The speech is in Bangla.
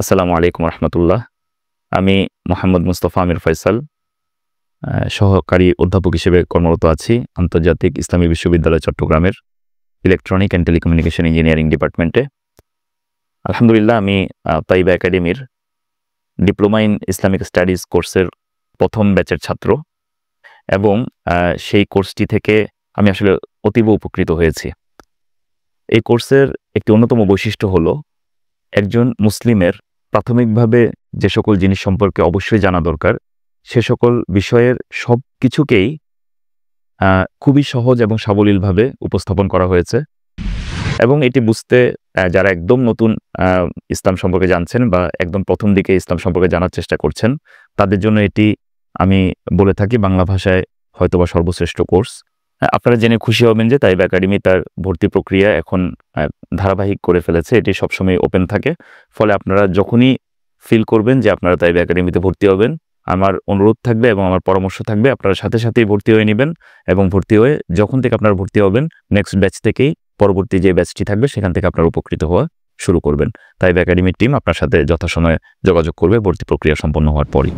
আসসালামু আলাইকুম রহমতুল্লাহ। আমি মোহাম্মদ মুস্তফা আমির ফয়সাল, সহকারী অধ্যাপক হিসেবে কর্মরত আছি আন্তর্জাতিক ইসলামী বিশ্ববিদ্যালয় চট্টগ্রামের ইলেকট্রনিক অ্যান্ড টেলিকমিউনিকেশন ইঞ্জিনিয়ারিং ডিপার্টমেন্টে। আলহামদুলিল্লাহ, আমি তাইবা একাডেমির ডিপ্লোমা ইন ইসলামিক স্টাডিজ কোর্সের প্রথম ব্যাচের ছাত্র এবং সেই কোর্সটি থেকে আমি আসলে অতীব উপকৃত হয়েছি। এই কোর্সের একটি অন্যতম বৈশিষ্ট্য হলো একজন মুসলিমের প্রাথমিকভাবে যে সকল জিনিস সম্পর্কে অবশ্যই জানা দরকার, সে সকল বিষয়ের সব কিছুকেই খুবই সহজ এবং সাবলীলভাবে উপস্থাপন করা হয়েছে। এবং এটি বুঝতে যারা একদম নতুন ইসলাম সম্পর্কে জানছেন বা একদম প্রথম দিকে ইসলাম সম্পর্কে জানার চেষ্টা করছেন, তাদের জন্য এটি আমি বলে থাকি বাংলা ভাষায় হয়তোবা সর্বশ্রেষ্ঠ কোর্স। আপনারা জেনে খুশি হবেন যে তাইবা একাডেমি তার ভর্তি প্রক্রিয়া এখন ধারাবাহিক করে ফেলেছে। এটি সবসময় ওপেন থাকে, ফলে আপনারা যখনই ফিল করবেন যে আপনারা তাইবা একাডেমিতে ভর্তি হবেন, আমার অনুরোধ থাকবে এবং আমার পরামর্শ থাকবে আপনারা সাথে সাথেই ভর্তি হয়ে নেবেন এবং ভর্তি হয়ে যখন থেকে আপনারা ভর্তি হবেন নেক্সট ব্যাচ থেকেই পরবর্তী যে ব্যাচটি থাকবে সেখান থেকে আপনারা উপকৃত হওয়া শুরু করবেন। তাইবা একাডেমির টিম আপনার সাথে যথাসময়ে যোগাযোগ করবে ভর্তি প্রক্রিয়া সম্পন্ন হওয়ার পরই।